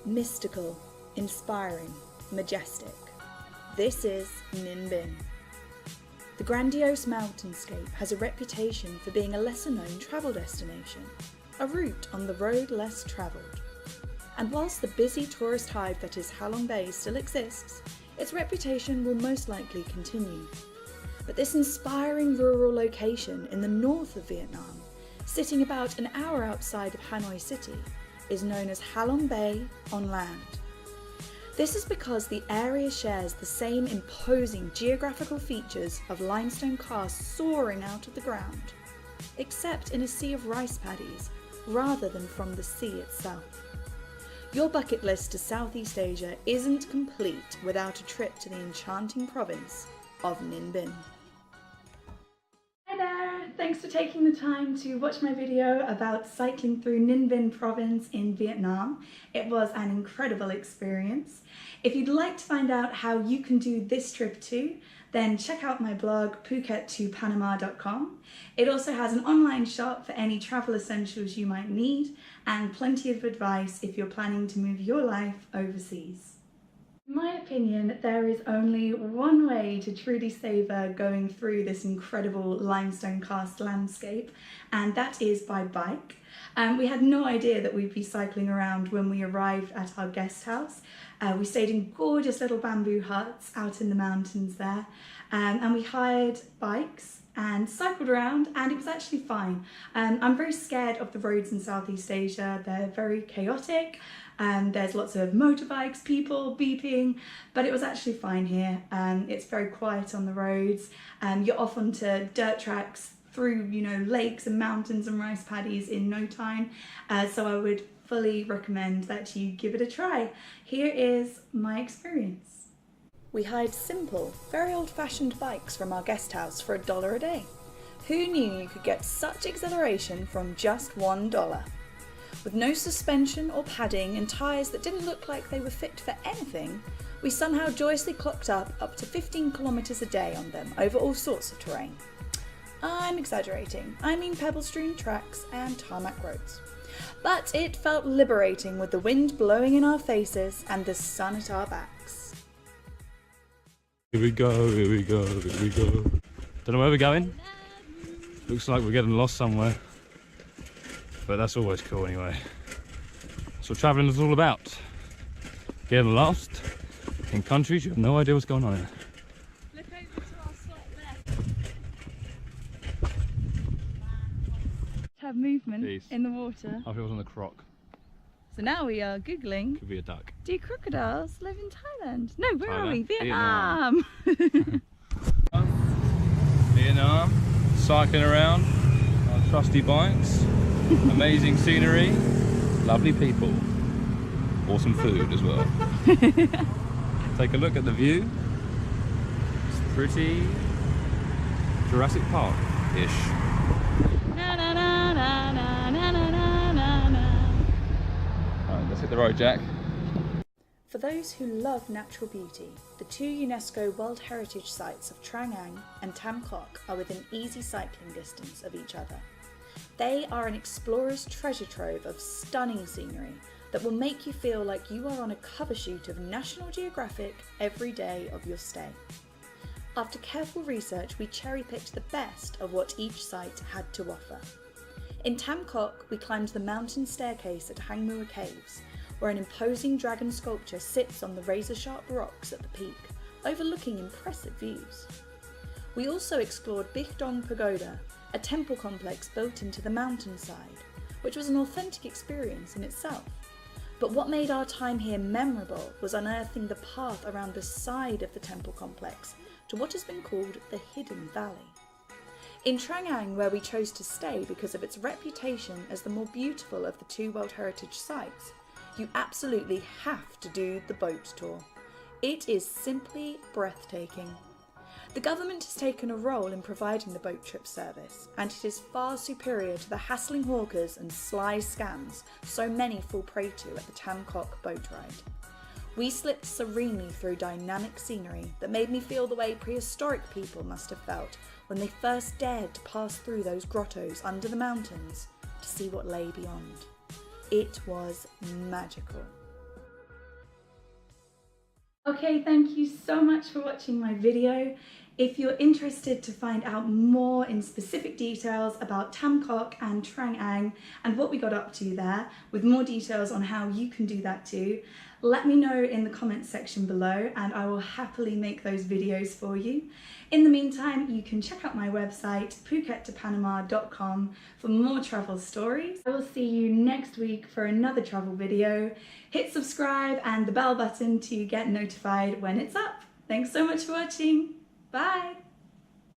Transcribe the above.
Mystical, inspiring, majestic. This is Ninh Binh. The grandiose mountainscape has a reputation for being a lesser-known travel destination, a route on the road less travelled. And whilst the busy tourist hive that is Halong Bay still exists, its reputation will most likely continue. But this inspiring rural location in the north of Vietnam, sitting about an hour outside of Hanoi City, is known as Halong Bay on land. This is because the area shares the same imposing geographical features of limestone casts soaring out of the ground, except in a sea of rice paddies rather than from the sea itself. Your bucket list to Southeast Asia isn't complete without a trip to the enchanting province of Ninh Binh. Hi there! Thanks for taking the time to watch my video about cycling through Ninh Binh province in Vietnam. It was an incredible experience. If you'd like to find out how you can do this trip too, then check out my blog Phuket-Panama.com. It also has an online shop for any travel essentials you might need and plenty of advice if you're planning to move your life overseas. In my opinion, there is only one way to truly savour going through this incredible limestone cast landscape, and that is by bike. We had no idea that we'd be cycling around when we arrived at our guest house. We stayed in gorgeous little bamboo huts out in the mountains there, and we hired bikes and cycled around, and it was actually fine. I'm very scared of the roads in Southeast Asia. They're very chaotic. There's lots of motorbikes, people beeping, but it was actually fine here. It's very quiet on the roads. You're off onto dirt tracks through, lakes and mountains and rice paddies in no time. So I would fully recommend that you give it a try. Here is my experience. We hired simple, very old-fashioned bikes from our guest house for $1 a day. Who knew you could get such exhilaration from just $1? With no suspension or padding and tyres that didn't look like they were fit for anything, we somehow joyously clocked up to 15 kilometres a day on them over all sorts of terrain. I'm exaggerating, I mean pebble-strewn tracks and tarmac roads. But it felt liberating with the wind blowing in our faces and the sun at our backs. Here we go, here we go, here we go. Don't know where we're going. Looks like we're getting lost somewhere. But that's always cool anyway. That's what travelling is all about. Getting lost in countries you have no idea what's going on in. Look over to our slight left. Have movement in the water. I feel it was on the croc. So now we are Googling. Could be a duck. Do crocodiles live in Thailand? No, where are we? Vietnam. Vietnam. Vietnam, cycling around on trusty bikes, amazing scenery, lovely people, awesome food as well. Take a look at the view. It's pretty Jurassic Park-ish. Let's hit the road, Jack. For those who love natural beauty, the two UNESCO World Heritage Sites of Trang Ang and Tam Kok are within easy cycling distance of each other. They are an explorer's treasure trove of stunning scenery that will make you feel like you are on a cover shoot of National Geographic every day of your stay. After careful research, we cherry-picked the best of what each site had to offer. In Tam Kok, we climbed the mountain staircase at Hang Mua Caves, where an imposing dragon sculpture sits on the razor-sharp rocks at the peak, overlooking impressive views. We also explored Bích Dong Pagoda, a temple complex built into the mountainside, which was an authentic experience in itself. But what made our time here memorable was unearthing the path around the side of the temple complex to what has been called the Hidden Valley. In Trang Ang, where we chose to stay because of its reputation as the more beautiful of the two World Heritage Sites, you absolutely have to do the boat tour. It is simply breathtaking. The government has taken a role in providing the boat trip service, and it is far superior to the hassling hawkers and sly scams so many fall prey to at the Tam Kok boat ride. We slipped serenely through dynamic scenery that made me feel the way prehistoric people must have felt when they first dared to pass through those grottos under the mountains to see what lay beyond. It was magical. Okay, thank you so much for watching my video. If you're interested to find out more in specific details about Tam Kok and Trang Ang and what we got up to there, with more details on how you can do that too, let me know in the comments section below and I will happily make those videos for you. In the meantime, you can check out my website, Phuket-Panama.com, for more travel stories. I will see you next week for another travel video. Hit subscribe and the bell button to get notified when it's up. Thanks so much for watching. Bye!